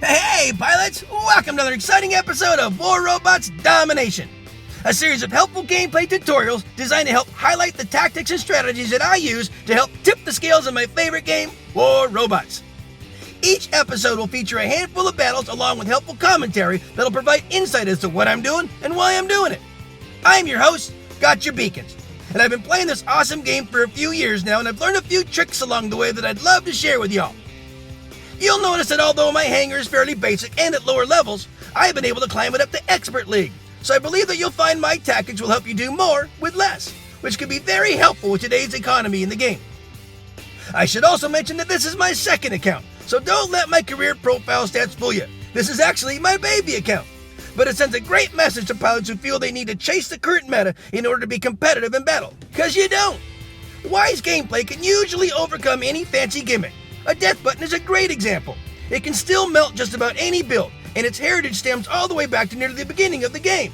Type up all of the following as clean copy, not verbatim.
Hey, pilots! Welcome to another exciting episode of War Robots Domination, a series of helpful gameplay tutorials designed to help highlight the tactics and strategies that I use to help tip the scales of my favorite game, War Robots. Each episode will feature a handful of battles along with helpful commentary that'll provide insight as to what I'm doing and why I'm doing it. I'm your host, Gotchure Beacons, and I've been playing this awesome game for a few years now, and I've learned a few tricks along the way that I'd love to share with y'all. You'll notice that although my hangar is fairly basic and at lower levels, I've been able to climb it up to Expert League. So I believe that you'll find my tactics will help you do more with less, which could be very helpful with today's economy in the game. I should also mention that this is my second account, so don't let my career profile stats fool you. This is actually my baby account, but it sends a great message to pilots who feel they need to chase the current meta in order to be competitive in battle, because you don't. Wise gameplay can usually overcome any fancy gimmick. A death button is a great example. It can still melt just about any build, and its heritage stems all the way back to near the beginning of the game.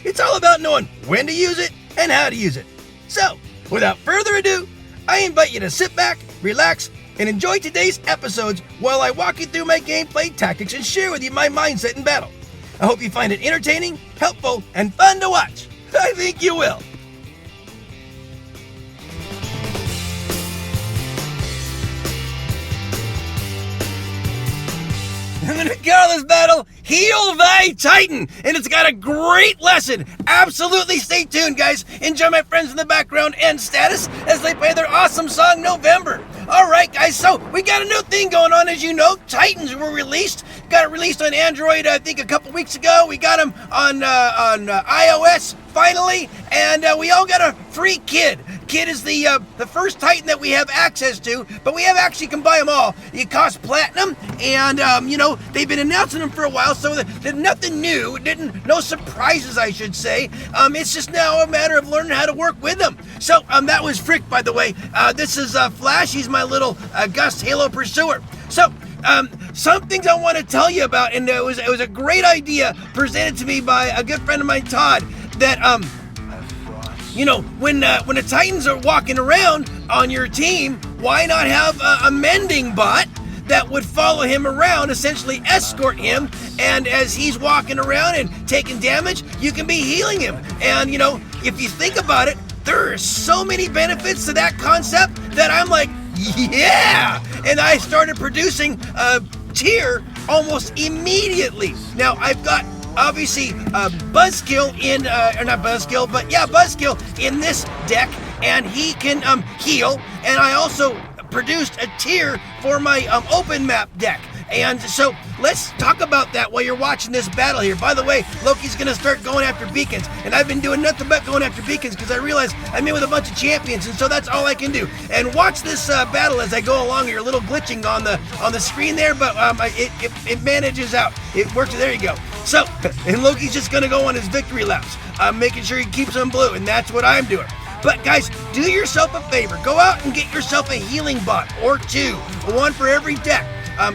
It's all about knowing when to use it and how to use it. So, without further ado, I invite you to sit back, relax, and enjoy today's episodes while I walk you through my gameplay tactics and share with you my mindset in battle. I hope you find it entertaining, helpful, and fun to watch. I think you will. I'm going to call this battle Heal Thy Titan, and it's got a great lesson. Absolutely stay tuned, guys. Enjoy my friends in the background and status as they play their awesome song, November. All right, guys, so we got a new thing going on, as you know. Titans were released. Got it released on Android, I think, a couple weeks ago. We got them on iOS, finally, and we all got a free kid. Kid is the first Titan that we have access to, but we have actually can buy them all. It costs platinum, and they've been announcing them for a while, so there's nothing new. No surprises, I should say. It's just now a matter of learning how to work with them. So that was Frick, by the way. This is Flash. He's my little Gust Halo Pursuer. So some things I want to tell you about, and it was a great idea presented to me by a good friend of mine, Todd, that when the Titans are walking around on your team, why not have a mending bot that would follow him around, essentially escort him, and as he's walking around and taking damage, you can be healing him. And if you think about it, there are so many benefits to that concept that I'm like, yeah! And I started producing tier almost immediately. Now I've got obviously Buzzkill in, or not Buzzkill, but yeah, Buzzkill in this deck, and he can heal, and I also produced a tier for my open map deck. And so let's talk about that while you're watching this battle here. By the way, Loki's going to start going after beacons, and I've been doing nothing but going after beacons because I realize I'm in with a bunch of champions, and so that's all I can do. And watch this battle as I go along. You're a little glitching on the screen there, but it manages out. It works. There you go. So, and Loki's just going to go on his victory laps, making sure he keeps them blue, and that's what I'm doing. But guys, do yourself a favor. Go out and get yourself a healing bot or two, one for every deck.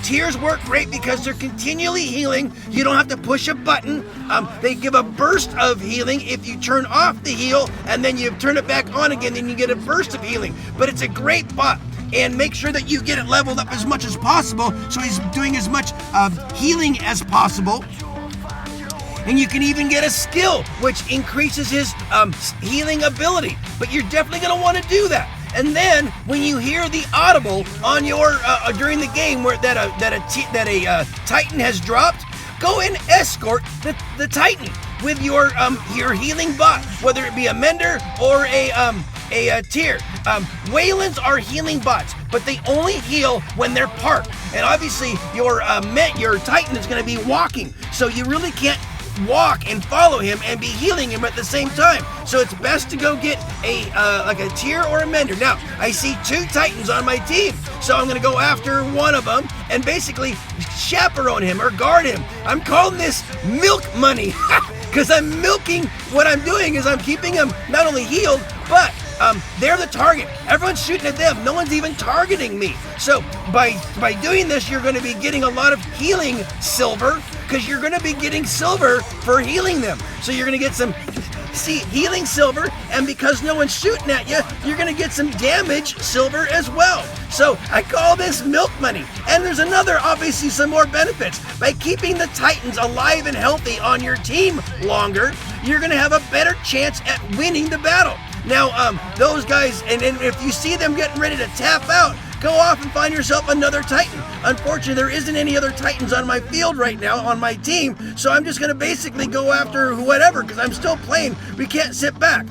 Tiers work great because they're continually healing. You don't have to push a button. They give a burst of healing if you turn off the heal, and then you turn it back on again, then you get a burst of healing. But it's a great bot. And make sure that you get it leveled up as much as possible so he's doing as much healing as possible. And you can even get a skill which increases his healing ability. But you're definitely going to want to do that. And then when you hear the audible on your during the game where that a Titan has dropped, go and escort the Titan with your healing bot, whether it be a mender or a tier. Waylands are healing bots, but they only heal when they're parked. And obviously your Titan is going to be walking, so you really can't walk and follow him and be healing him at the same time. So it's best to go get like a tier or a mender. Now, I see two Titans on my team, so I'm going to go after one of them and basically chaperone him or guard him. I'm calling this milk money because I'm milking. What I'm doing is I'm keeping him not only healed, but they're the target. Everyone's shooting at them. No one's even targeting me. So by doing this, you're going to be getting a lot of healing silver because you're going to be getting silver for healing them. So you're going to get some see healing silver, and because no one's shooting at you, you're gonna get some damage silver as well. So I call this milk money. And there's another, obviously some more benefits. By keeping the Titans alive and healthy on your team longer, you're gonna have a better chance at winning the battle. Now, those guys, and if you see them getting ready to tap out, go off and find yourself another Titan. Unfortunately, there isn't any other Titans on my field right now on my team, so I'm just gonna basically go after whatever, because I'm still playing. We can't sit back.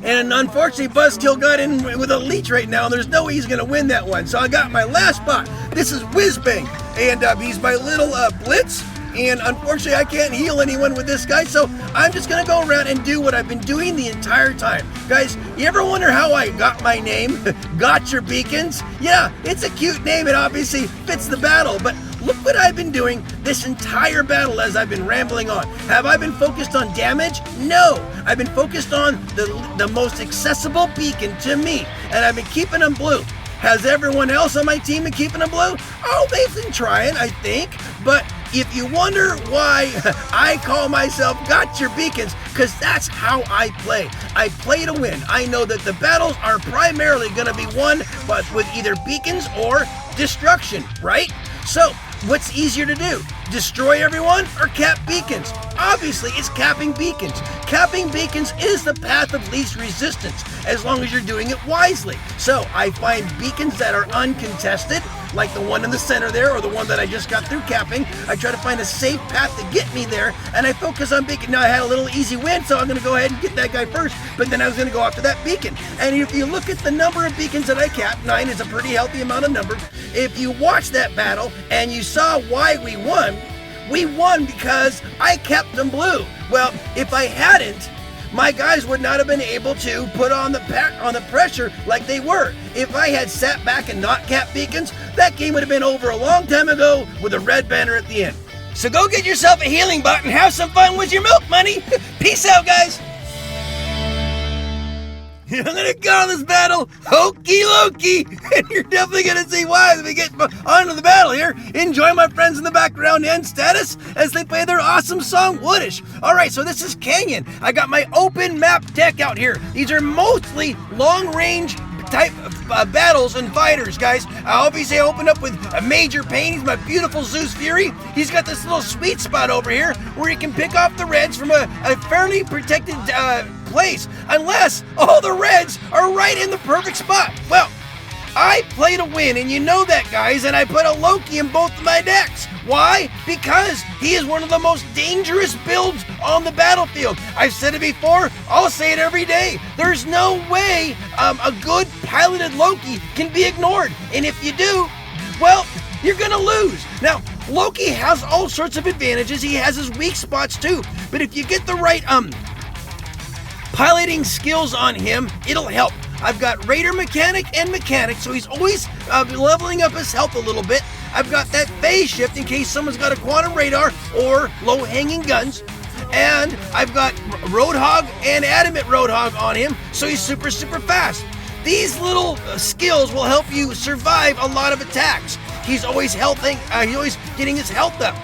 And unfortunately, Buzzkill got in with a leech right now, and there's no way he's gonna win that one. So I got my last bot. This is Whizbang, and he's my little Blitz. And unfortunately, I can't heal anyone with this guy, so I'm just gonna go around and do what I've been doing the entire time. Guys, you ever wonder how I got my name? Gotchure Beacons? Yeah, it's a cute name, it obviously fits the battle, but look what I've been doing this entire battle as I've been rambling on. Have I been focused on damage? No, I've been focused on the most accessible beacon to me, and I've been keeping them blue. Has everyone else on my team been keeping them blue? Oh, they've been trying, I think, but if you wonder why I call myself Gotchure Beacons, because that's how I play. I play to win. I know that the battles are primarily going to be won but with either beacons or destruction, right? So, what's easier to do? Destroy everyone or cap beacons? Obviously, it's capping beacons. Capping beacons is the path of least resistance, as long as you're doing it wisely. So, I find beacons that are uncontested, like the one in the center there, or the one that I just got through capping. I try to find a safe path to get me there, and I focus on beacon. Now, I had a little easy win, so I'm going to go ahead and get that guy first, but then I was going to go after that beacon. And if you look at the number of beacons that I capped, 9 is a pretty healthy amount of number. If you watch that battle and you saw why we won because I kept them blue. Well, if I hadn't, my guys would not have been able to put on the pressure like they were. If I had sat back and not capped beacons, that game would have been over a long time ago with a red banner at the end. So go get yourself a healing bot and have some fun with your milk money. Peace out, guys. I'm gonna call this battle Hokey Lokey, and you're definitely gonna see why as we get onto the battle here. Enjoy my friends in the background and status as they play their awesome song Woodish. Alright, so this is Canyon. I got my open map deck out here. These are mostly long range type of battles and fighters, guys. I obviously opened up with a Major Pain. He's my beautiful Zeus Fury. He's got this little sweet spot over here where he can pick off the reds from a fairly protected place, unless all the reds are right in the perfect spot. Well, I play to win, and you know that, guys, and I put a Loki in both of my decks. Why? Because he is one of the most dangerous builds on the battlefield. I've said it before, I'll say it every day. There's no way a good piloted Loki can be ignored, and if you do, well, you're gonna lose. Now, Loki has all sorts of advantages. He has his weak spots too, but if you get the right piloting skills on him, it'll help. I've got Raider Mechanic and Mechanic, so he's always leveling up his health a little bit. I've got that phase shift in case someone's got a quantum radar or low-hanging guns. And I've got Roadhog and Adamant Roadhog on him, so he's super, super fast. These little skills will help you survive a lot of attacks. He's always he's always getting his health up.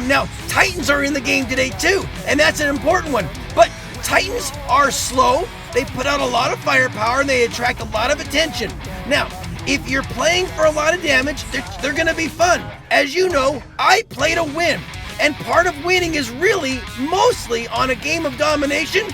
Now, Titans are in the game today too, and that's an important one. But Titans are slow, they put out a lot of firepower, and they attract a lot of attention. Now, if you're playing for a lot of damage, they're gonna be fun. As you know, I play to win, and part of winning is really, mostly on a game of domination,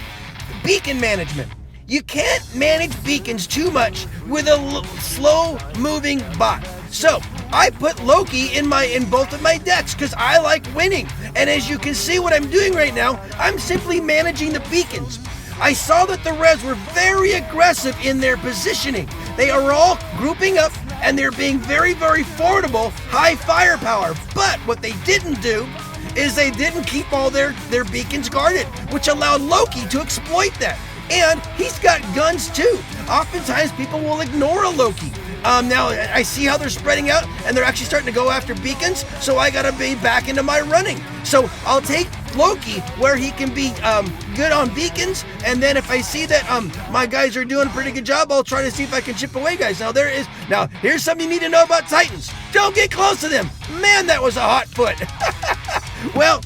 beacon management. You can't manage beacons too much with a slow-moving bot. So, I put Loki in both of my decks because I like winning. And as you can see what I'm doing right now, I'm simply managing the beacons. I saw that the Reds were very aggressive in their positioning. They are all grouping up and they're being very, very formidable, high firepower. But what they didn't do is they didn't keep all their beacons guarded, which allowed Loki to exploit that. And he's got guns too. Oftentimes people will ignore a Loki. Now I see how they're spreading out and they're actually starting to go after beacons, so I gotta be back into my running. So I'll take Loki where he can be good on beacons, and then if I see that my guys are doing a pretty good job, I'll try to see if I can chip away guys. Now here's something you need to know about Titans. Don't get close to them. Man, that was a hot foot. Well,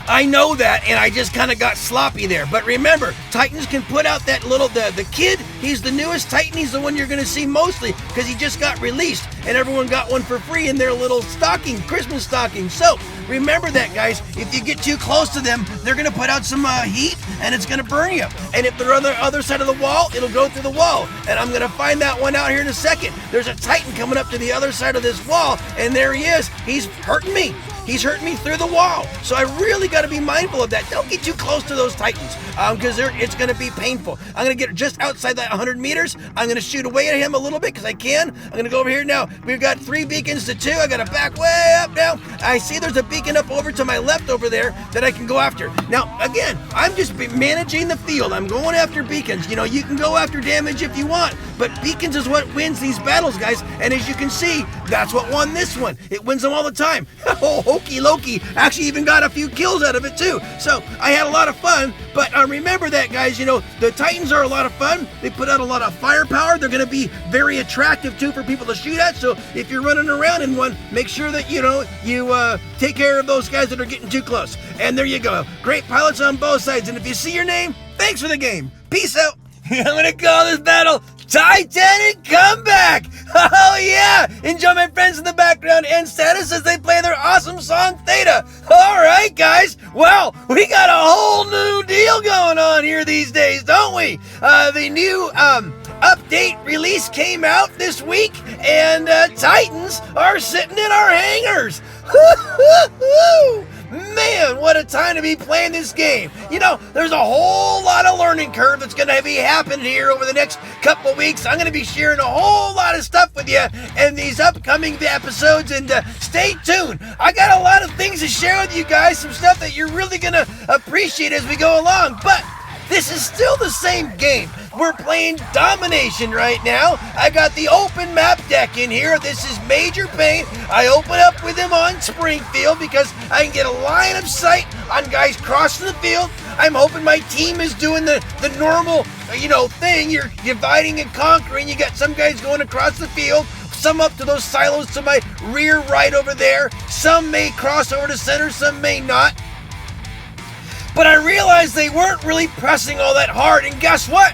I know that, and I just kind of got sloppy there. But remember, Titans can put out that little, the kid, he's the newest Titan. He's the one you're going to see mostly because he just got released, and everyone got one for free in their little stocking, Christmas stocking. So remember that, guys. If you get too close to them, they're going to put out some heat, and it's going to burn you. And if they're on the other side of the wall, it'll go through the wall. And I'm going to find that one out here in a second. There's a Titan coming up to the other side of this wall, and there he is. He's hurting me. He's hurting me through the wall. So I really got to be mindful of that. Don't get too close to those Titans because it's going to be painful. I'm going to get just outside that 100 meters. I'm going to shoot away at him a little bit because I can. I'm going to go over here now. We've got 3 beacons to 2. I got to back way up now. I see there's a beacon up over to my left over there that I can go after. Now, again, I'm just managing the field. I'm going after beacons. You know, you can go after damage if you want, but beacons is what wins these battles, guys. And as you can see, that's what won this one. It wins them all the time. Oh, hokey Loki actually even got a few kills out of it too. So I had a lot of fun, but remember that, guys, you know, the Titans are a lot of fun. They put out a lot of firepower. They're going to be very attractive too for people to shoot at. So if you're running around in one, make sure that, you know, you take care of those guys that are getting too close. And there you go. Great pilots on both sides. And if you see your name, thanks for the game. Peace out. I'm going to call this battle Titanic Comeback! Oh yeah! Enjoy my friends in the background and status as they play their awesome song Theta. Alright guys, well, we got a whole new deal going on here these days, don't we? The new update release came out this week, and Titans are sitting in our hangars. Man, what a time to be playing this game. You know, there's a whole lot of learning curve that's going to be happening here over the next couple of weeks. I'm going to be sharing a whole lot of stuff with you in these upcoming episodes, and stay tuned. I got a lot of things to share with you guys, some stuff that you're really going to appreciate as we go along, but this is still the same game. We're playing domination right now. I got the open map deck in here. This is Major Pain. I open up with him on Springfield because I can get a line of sight on guys crossing the field. I'm hoping my team is doing the normal, you know, thing. You're dividing and conquering. You got some guys going across the field, some up to those silos to my rear right over there. Some may cross over to center, some may not. But I realized they weren't really pressing all that hard, and guess what?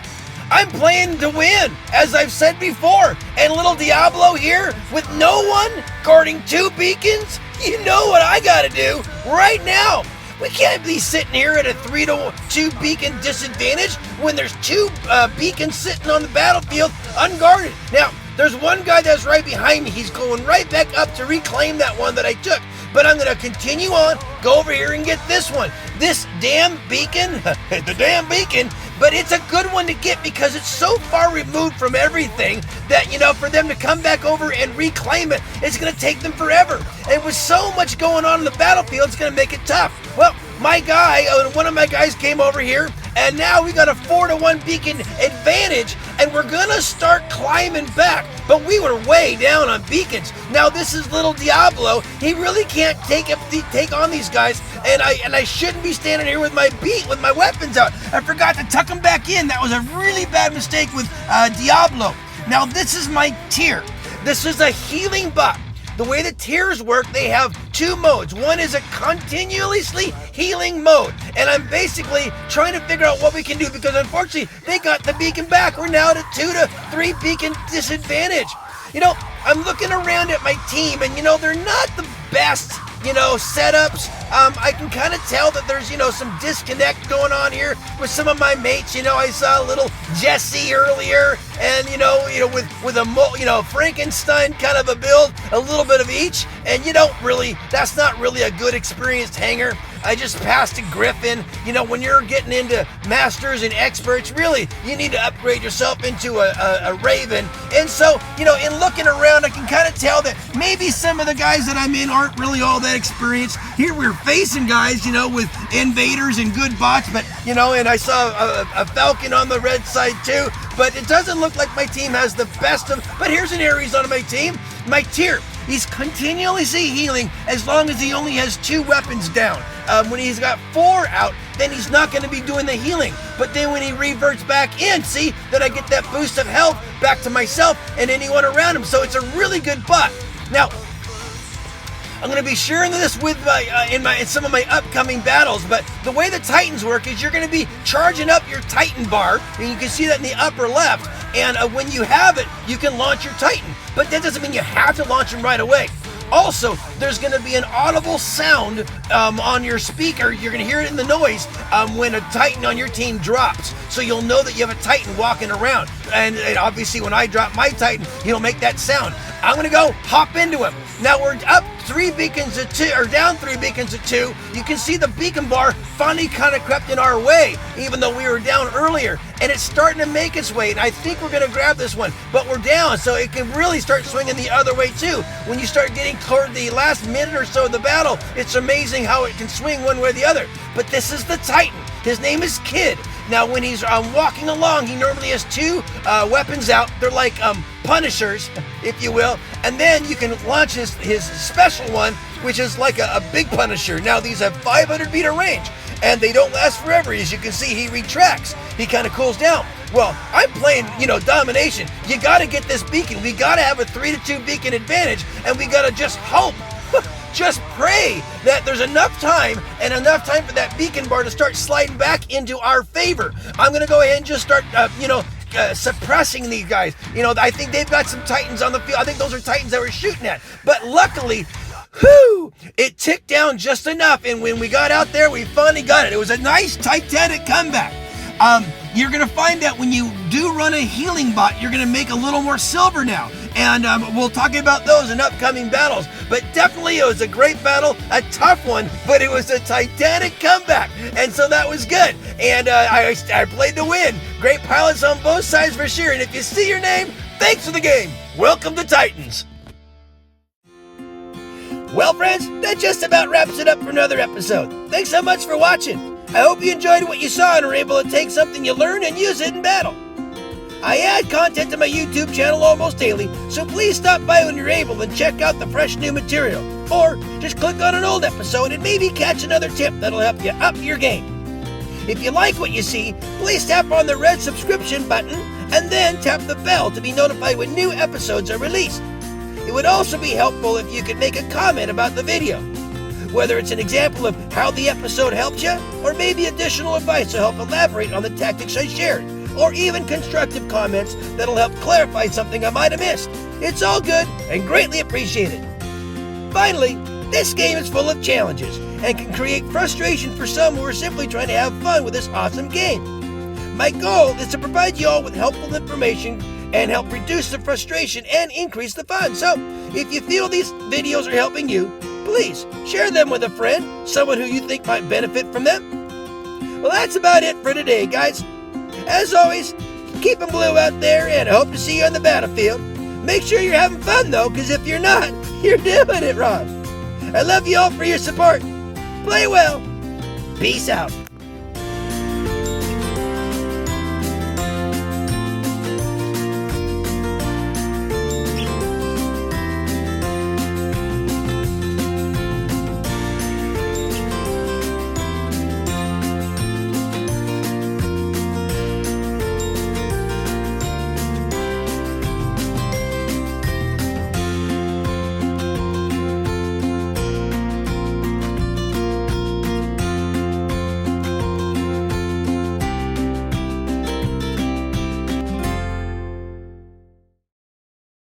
I'm playing to win, as I've said before. And little Diablo here, with no one guarding 2 beacons, you know what I gotta do right now. We can't be sitting here at a 3-2 beacon disadvantage when there's 2 beacons sitting on the battlefield unguarded. Now, there's one guy that's right behind me. He's going right back up to reclaim that one that I took. But I'm going to continue on, go over here and get this one. This damn beacon, the damn beacon, but it's a good one to get because it's so far removed from everything that, you know, for them to come back over and reclaim it, it's going to take them forever. And with so much going on in the battlefield, it's going to make it tough. Well, my guy, one of my guys came over here, and now we got a 4-1 beacon advantage, and we're gonna start climbing back. But we were way down on beacons. Now this is little Diablo. He really can't take on these guys, and I shouldn't be standing here with my weapons out. I forgot to tuck them back in. That was a really bad mistake with Diablo. Now this is my tier. This is a healing bot. The way the tiers work, they have 2 modes. One is a continuously healing mode, and I'm basically trying to figure out what we can do because unfortunately they got the beacon back. We're now at a 2 to 3 beacon disadvantage. You know, I'm looking around at my team, and you know, they're not the best, you know, setups. I can kind of tell that there's, you know, some disconnect going on here with some of my mates. You know, I saw a little Jesse earlier, and you know, with a Frankenstein kind of a build, a little bit of each, and you don't really, that's not really a good experienced hanger. I just passed a Griffin. You know, when you're getting into masters and experts, really, you need to upgrade yourself into a Raven. And so, you know, in looking around, I can kind of tell that maybe some of the guys that I'm in aren't really all that experienced. Here we're facing guys, you know, with invaders and good bots, but, you know, and I saw a Falcon on the red side too, but it doesn't look like my team has the best of, but here's an Ares on my team, my tier. He's continuously healing as long as he only has 2 weapons down. When he's got 4 out, then he's not going to be doing the healing. But then when he reverts back in, see, then I get that boost of health back to myself and anyone around him. So it's a really good bot. Now, I'm going to be sharing this with in some of my upcoming battles. But the way the Titans work is you're going to be charging up your Titan bar, and you can see that in the upper left. And when you have it, you can launch your Titan. But that doesn't mean you have to launch him right away. Also, there's going to be an audible sound on your speaker. You're going to hear it in the noise when a Titan on your team drops. So you'll know that you have a Titan walking around. And obviously, when I drop my Titan, he'll make that sound. I'm going to go hop into him. Now we're up 3 beacons to 2, or down 3 beacons to 2. You can see the beacon bar finally kind of crept in our way, even though we were down earlier. And it's starting to make its way. And I think we're going to grab this one, but we're down, so it can really start swinging the other way too. When you start getting toward the last minute or so of the battle, it's amazing how it can swing one way or the other. But this is the Titan. His name is Kid. Now, when he's walking along, he normally has 2 weapons out. They're like punishers, if you will. And then you can launch his special one, which is like a big punisher. Now, these have 500-meter range, and they don't last forever. As you can see, he retracts. He kind of cools down. Well, I'm playing, domination. You got to get this beacon. We got to have a 3-2 beacon advantage, and we got to just hope. Just pray that there's enough time for that beacon bar to start sliding back into our favor. I'm going to go ahead and just start, suppressing these guys. I think they've got some Titans on the field. I think those are Titans that we're shooting at. But luckily, it ticked down just enough. And when we got out there, we finally got it. It was a nice Titanic comeback. You're going to find that when you do run a healing bot, you're going to make a little more silver now. And we'll talk about those in upcoming battles. But definitely it was a great battle, a tough one, but it was a Titanic comeback. And so that was good. And I played to win. Great pilots on both sides for sure. And if you see your name, thanks for the game. Welcome to Titans. Well, friends, that just about wraps it up for another episode. Thanks so much for watching. I hope you enjoyed what you saw and were able to take something you learned and use it in battle. I add content to my YouTube channel almost daily, so please stop by when you're able and check out the fresh new material. Or just click on an old episode and maybe catch another tip that'll help you up your game. If you like what you see, please tap on the red subscription button and then tap the bell to be notified when new episodes are released. It would also be helpful if you could make a comment about the video, whether it's an example of how the episode helped you, or maybe additional advice to help elaborate on the tactics I shared, or even constructive comments that'll help clarify something I might have missed. It's all good and greatly appreciated. Finally, this game is full of challenges and can create frustration for some who are simply trying to have fun with this awesome game. My goal is to provide you all with helpful information and help reduce the frustration and increase the fun. So, if you feel these videos are helping you, please share them with a friend, someone who you think might benefit from them. Well, that's about it for today, guys. As always, keep them blue out there, and I hope to see you on the battlefield. Make sure you're having fun, though, because if you're not, you're doing it wrong. I love you all for your support. Play well. Peace out.